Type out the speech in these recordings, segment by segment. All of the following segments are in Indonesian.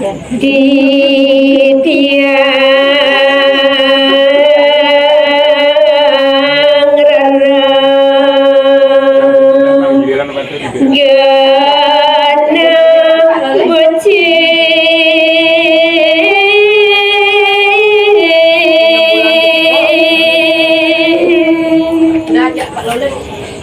di tiang rarang gana beci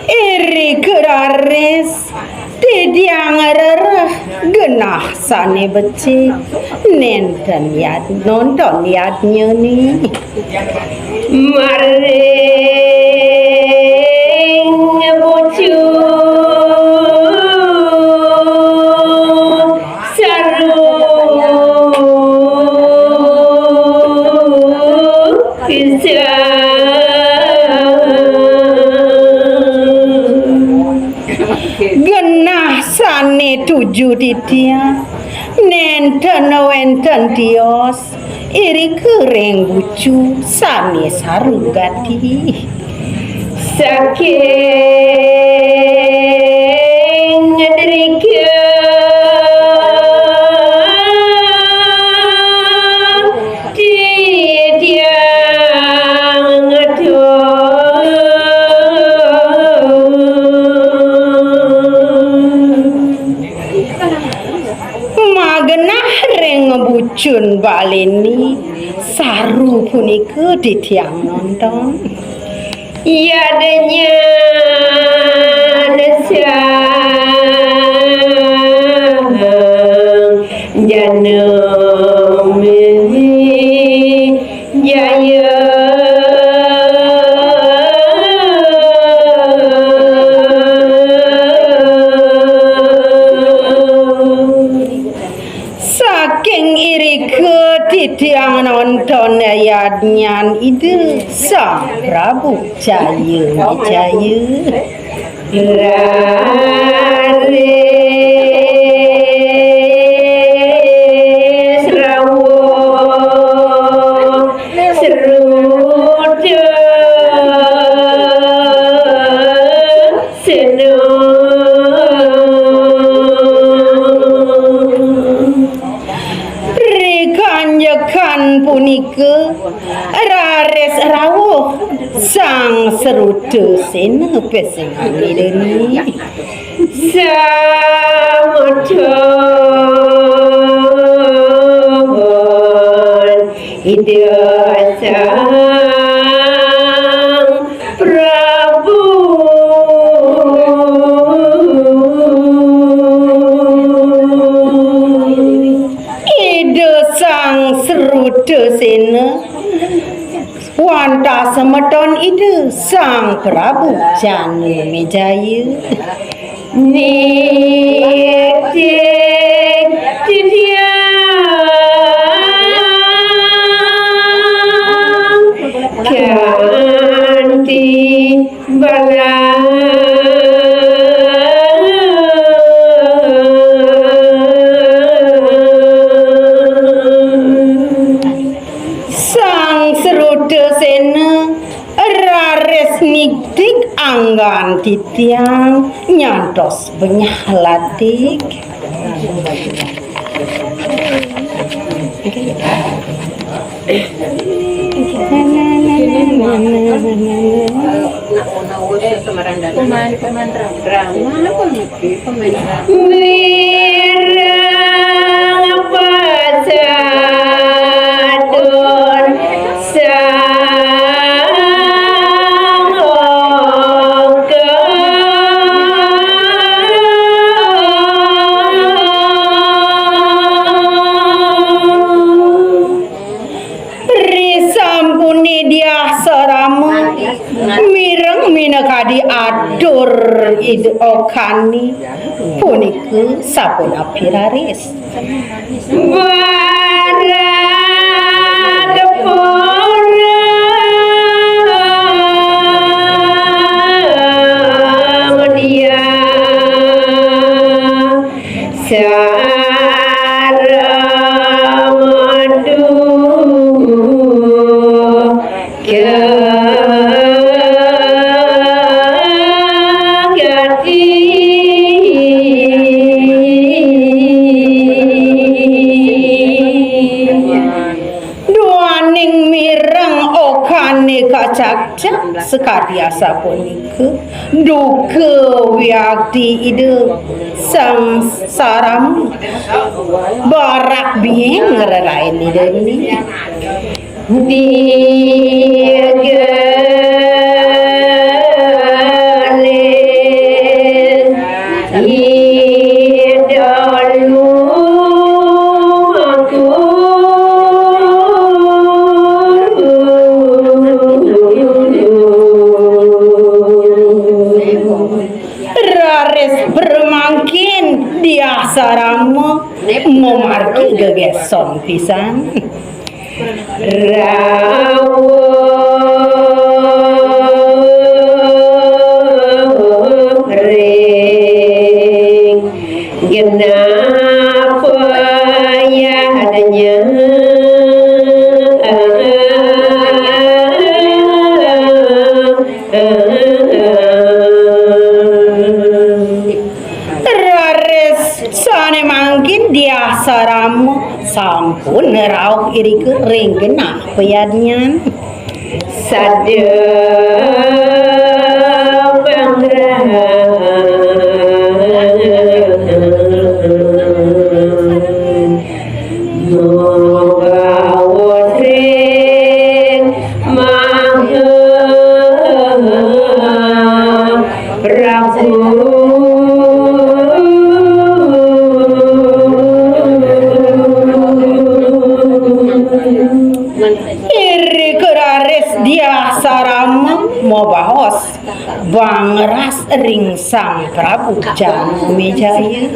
iri keraris di tiang rarang genah sane beci nenten yat nonton yatnya nih maring bucu saru genah sane tujuh titia nenten wenten tios iri kering bucu sane sarugati saking derika tiang magenah reng bucun baleni saru punika di tiang nonton yadanya nesang janam jaya saking iri ke titiang nonton ayatnya itu Sang Prabu Jaya Jaya raris rawuh seruda kanjekan punika raris rawuh sang seruda sena pesengani deni samudon ida sang Prabu sang seruda sena wanta semeton ide Sang Prabu Janu Mijaya nitik tidiang kanti balang niktik anggan titiang nyantos benyah latik wirang pasadon mireng minakadi adur id okani puniku sapun apiraris baradepora media saramadu cacak sekali asa punika duka wiakti ide sang saram barak bieng ngerain ide ini bermangkin dia sarama memarki gegeson pisan rawo ring kenapa ya adanya dia saramu sampun rauh iri kering kena peyadnya sada Bang ras ring sang Prabu Janumejaya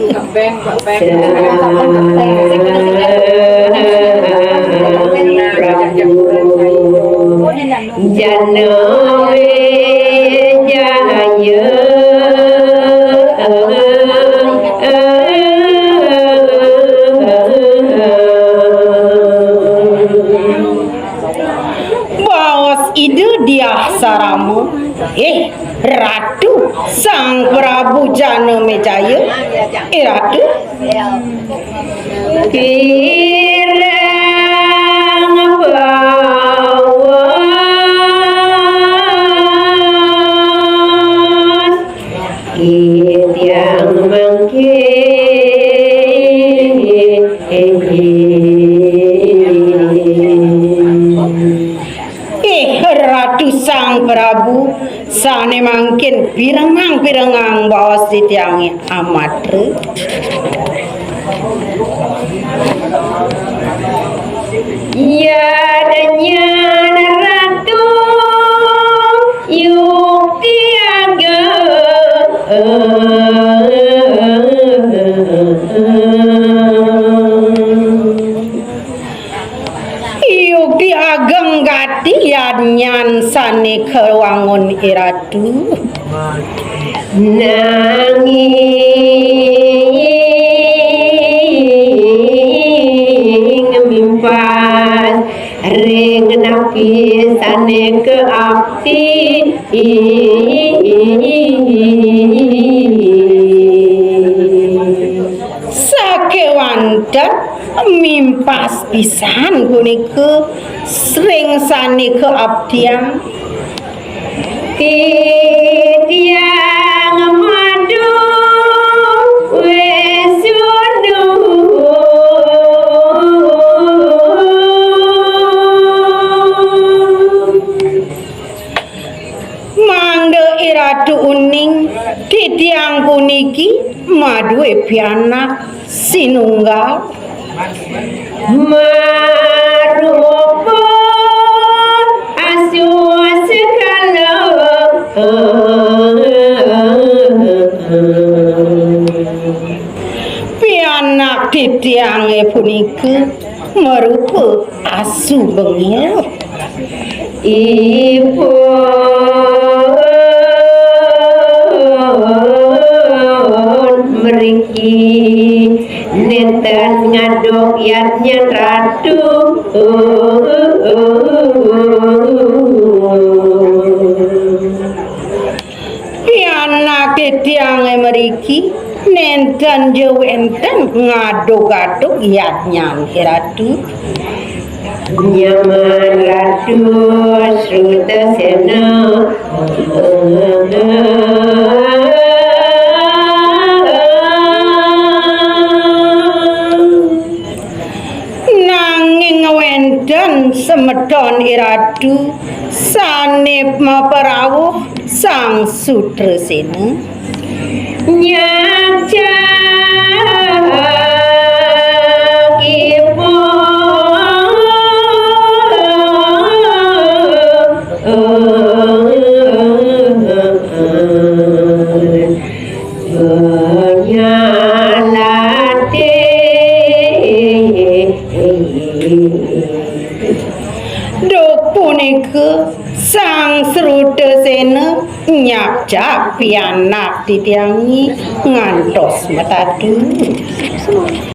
bawas ide dia saramu Ratu sang Prabu Janumejaya Ratu kirang bawas yang mangkin Ratu sang Prabu sane mangkin pirengang bawas ditiangi amatre ya adanya ratu yukti ageng gati yanyan sane kewangun iratu nanging mimpan ring napi sane ke akti sakewanten mimpas pisan punika sring sane keabdian tiang madu wesudu mangde iratu uning titiang puniki madu pianak sinunggal marupa asu sekala pianak titiange punika marupa asu bengil ibu meriki nenten ngaduk yatnya ratu pianak tiange meriki nenten jewenten ngaduk-aduk yatnya ratu Nyaman ratu sruta sena nanging wendan semedon iradu sanep maparawuh sang Sutresena nyaca Duk punika sang Srudasena nyajak pianak titiangi ngantos metadu